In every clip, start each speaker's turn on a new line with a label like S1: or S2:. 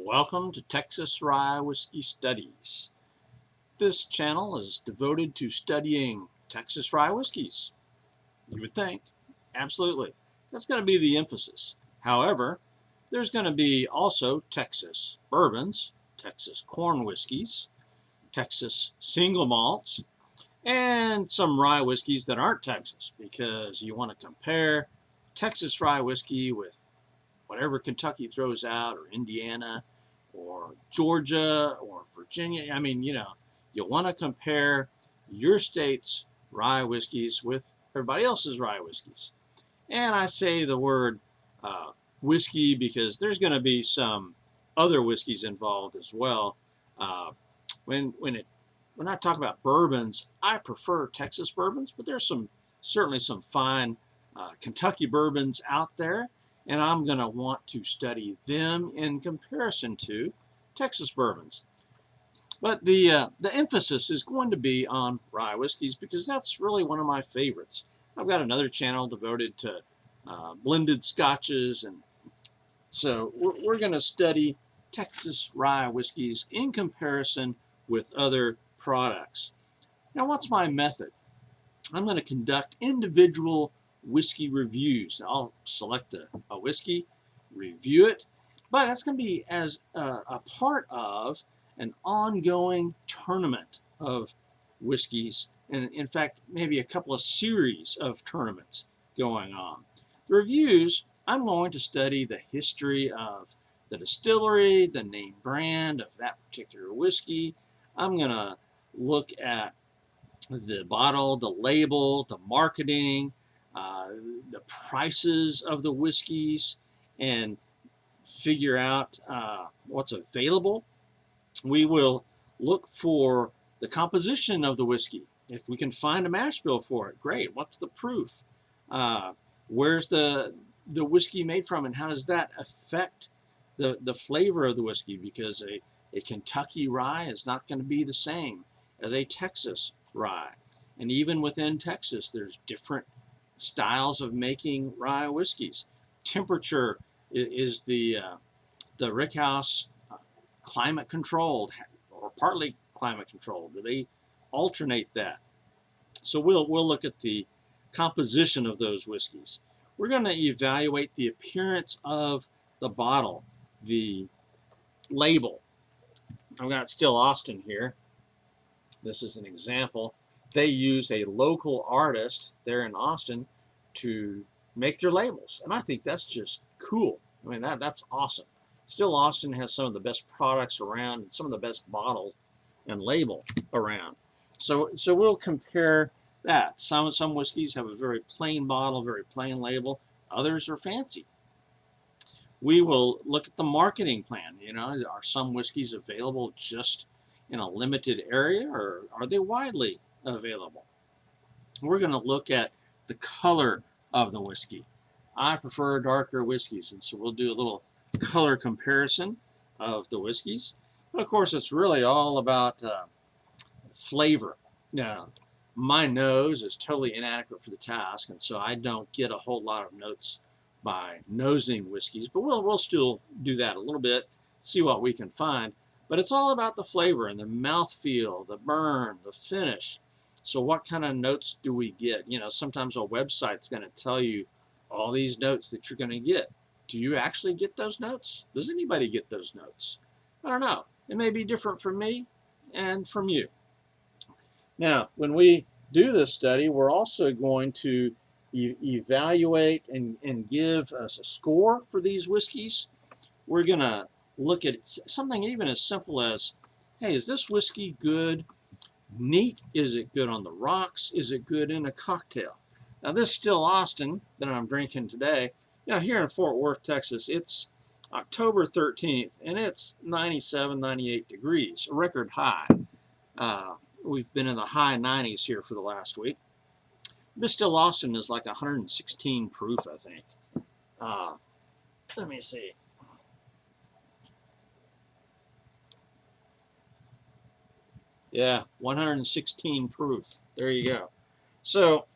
S1: Welcome to Texas Rye Whiskey Studies. This channel is devoted to studying Texas Rye Whiskeys. You would think. Absolutely. That's going to be the emphasis. However, there's going to be also Texas bourbons, Texas corn whiskeys, Texas single malts, and some rye whiskeys that aren't Texas, because you want to compare Texas rye whiskey with whatever Kentucky throws out, or Indiana, or Georgia, or Virginia. I mean, you want to compare your state's rye whiskeys with everybody else's rye whiskeys. And I say the word whiskey because there's going to be some other whiskeys involved as well. Uh, when I talk about bourbons, I prefer Texas bourbons, but there's certainly some fine Kentucky bourbons out there, and I'm going to want to study them in comparison to Texas bourbons. But the emphasis is going to be on rye whiskeys because that's really one of my favorites. I've got another channel devoted to blended scotches, and so we're going to study Texas rye whiskeys in comparison with other products. Now, what's my method? I'm going to conduct individual whiskey reviews. I'll select a whiskey, review it, but that's going to be as a part of an ongoing tournament of whiskeys, and in fact, maybe a couple of series of tournaments going on. The reviews, I'm going to study the history of the distillery, the name brand of that particular whiskey. I'm going to look at the bottle, the label, the marketing, the prices of the whiskeys, and figure out what's available. We will look for the composition of the whiskey. If we can find a mash bill for it, great. What's the proof? Where's the whiskey made from, and how does that affect the flavor of the whiskey? Because a Kentucky rye is not going to be the same as a Texas rye. And even within Texas, there's different styles of making rye whiskeys. Temperature is the rickhouse climate controlled or partly climate controlled? Do they alternate that? So we'll look at the composition of those whiskeys. We're going to evaluate the appearance of the bottle, the label. I've got Still Austin here. This is an example. They use a local artist there in Austin to make their labels, and I think that's just cool. I mean, that's awesome. Still Austin has some of the best products around and some of the best bottles and label around. So we'll compare that. Some whiskeys have a very plain bottle, very plain label. Others are fancy. We will look at the marketing plan. Are some whiskeys available just in a limited area, or are they widely available? We're going to look at the color of the whiskey. I prefer darker whiskeys, and so we'll do a little color comparison of the whiskeys. But of course, it's really all about flavor. Now, my nose is totally inadequate for the task, and so I don't get a whole lot of notes by nosing whiskeys, but we'll still do that a little bit, see what we can find. But it's all about the flavor and the mouthfeel, the burn, the finish. So what kind of notes do we get? Sometimes a website's going to tell you all these notes that you're going to get. Do you actually get those notes? Does anybody get those notes? I don't know. It may be different from me and from you. Now, when we do this study, we're also going to evaluate and give us a score for these whiskeys. We're going to look at something even as simple as, hey, is this whiskey good neat? Is it good on the rocks? Is it good in a cocktail? Now, this Still Austin that I'm drinking today, here in Fort Worth, Texas, it's October 13th, and it's 97, 98 degrees, a record high. We've been in the high 90s here for the last week. This Still Austin is like 116 proof, I think. Let me see. Yeah, 116 proof. There you go. So,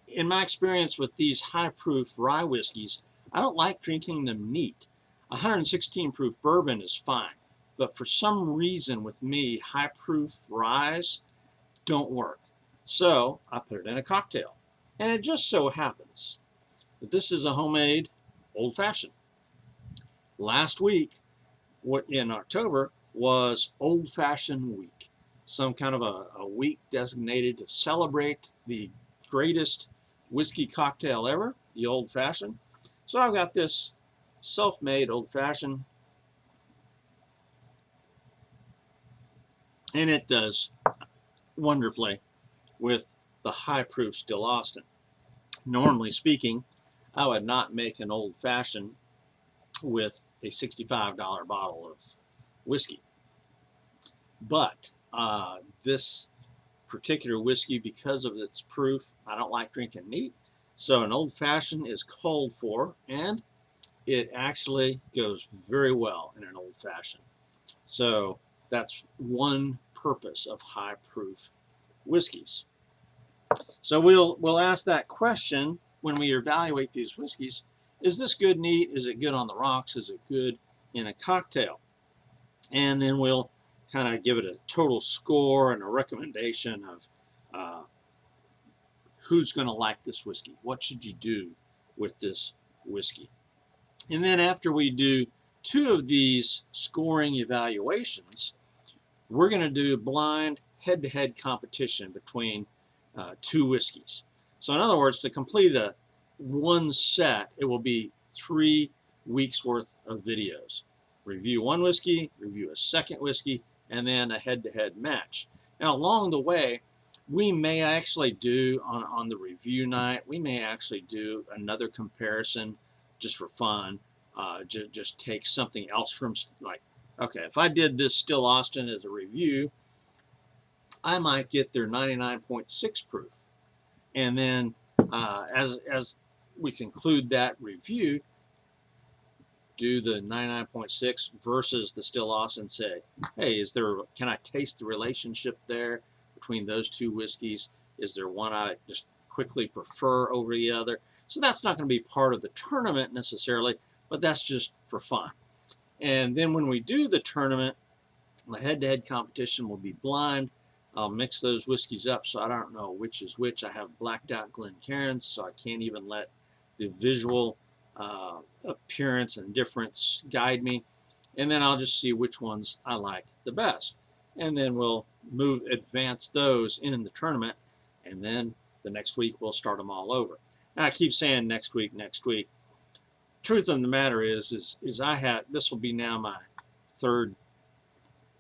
S1: in my experience with these high proof rye whiskeys, I don't like drinking them neat. 116 proof bourbon is fine, but for some reason with me, high proof ryes don't work. So I put it in a cocktail. And it just so happens that this is a homemade old fashioned. Last week, in October, was Old Fashioned Week, some kind of a week designated to celebrate the greatest whiskey cocktail ever, the Old Fashioned. So I've got this self-made Old Fashioned, and it does wonderfully with the high proof Still Austin. Normally speaking, I would not make an Old Fashioned with a $65 bottle of whiskey. But this particular whiskey, because of its proof, I don't like drinking neat. So an Old Fashioned is called for, and it actually goes very well in an Old Fashioned. So that's one purpose of high proof whiskeys. So we'll ask that question when we evaluate these whiskeys. Is this good neat? Is it good on the rocks? Is it good in a cocktail? And then we'll kind of give it a total score and a recommendation of who's going to like this whiskey. What should you do with this whiskey? And then after we do 2 of these scoring evaluations, we're going to do blind head-to-head competition between 2 whiskeys. So in other words, to complete one set, it will be 3 weeks worth of videos. Review one whiskey, review a second whiskey, and then a head-to-head match. Now along the way, we may actually do on the review night, we may actually do another comparison just for fun. Just take something else from, like, okay, if I did this Still Austin as a review, I might get their 99.6 proof. And then as we conclude that review, do the 99.6 versus the Still Austin, say, hey, can I taste the relationship there between those 2 whiskeys? Is there one I just quickly prefer over the other? So that's not going to be part of the tournament necessarily, but that's just for fun. And then when we do the tournament, the head-to-head competition will be blind. I'll mix those whiskeys up so I don't know which is which. I have blacked out Glencairns, so I can't even let the visual appearance and difference guide me. And then I'll just see which ones I like the best. And then we'll advance those in the tournament, and then the next week we'll start them all over. Now I keep saying next week, next week. Truth of the matter is this will be now my 3rd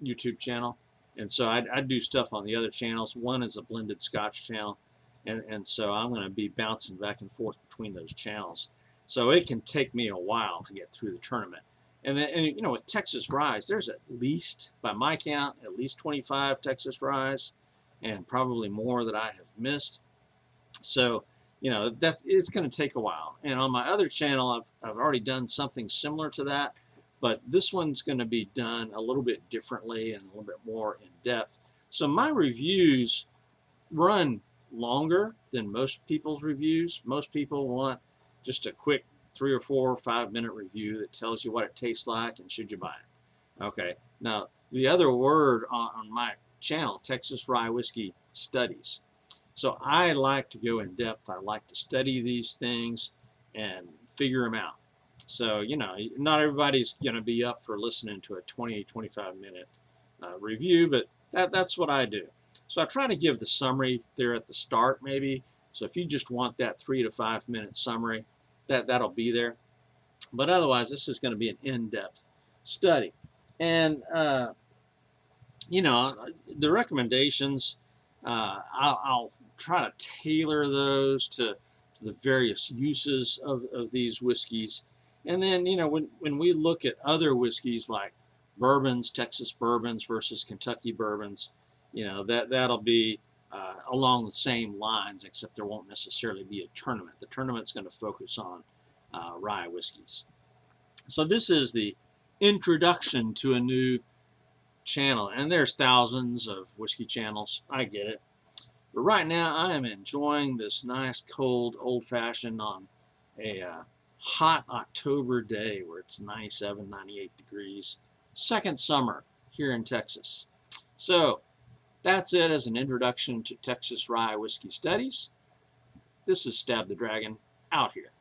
S1: YouTube channel, and so I do stuff on the other channels. One is a blended Scotch channel, and so I'm going to be bouncing back and forth between those channels. So it can take me a while to get through the tournament. And then, you know, with Texas Ryes, there's at least, by my count, at least 25 Texas Ryes, and probably more that I have missed. So, you know, it's going to take a while. And on my other channel, I've already done something similar to that, but this one's going to be done a little bit differently and a little bit more in depth. So my reviews run longer than most people's reviews. Most people want just a quick 3 or 4 or 5 minute review that tells you what it tastes like and should you buy it. Okay, now the other word on my channel, Texas Rye Whiskey Studies. So I like to go in depth. I like to study these things and figure them out. So, you know, not everybody's going to be up for listening to a 20-25 minute review, but that's what I do. So I try to give the summary there at the start maybe. So if you just want that 3 to 5 minute summary, that'll be there. But otherwise, this is going to be an in-depth study. And, you know, the recommendations, I'll try to tailor those to the various uses of these whiskeys. And then, you know, when we look at other whiskeys like bourbons, Texas bourbons versus Kentucky bourbons, you know, that'll be along the same lines, except there won't necessarily be a tournament. The tournament's going to focus on rye whiskeys. So this is the introduction to a new channel, and there's thousands of whiskey channels. I get it. But right now I am enjoying this nice cold old-fashioned on a hot October day where it's 97, 98 degrees. Second summer here in Texas. So that's it as an introduction to Texas Rye Whiskey Studies. This is Stab the Dragon, out here.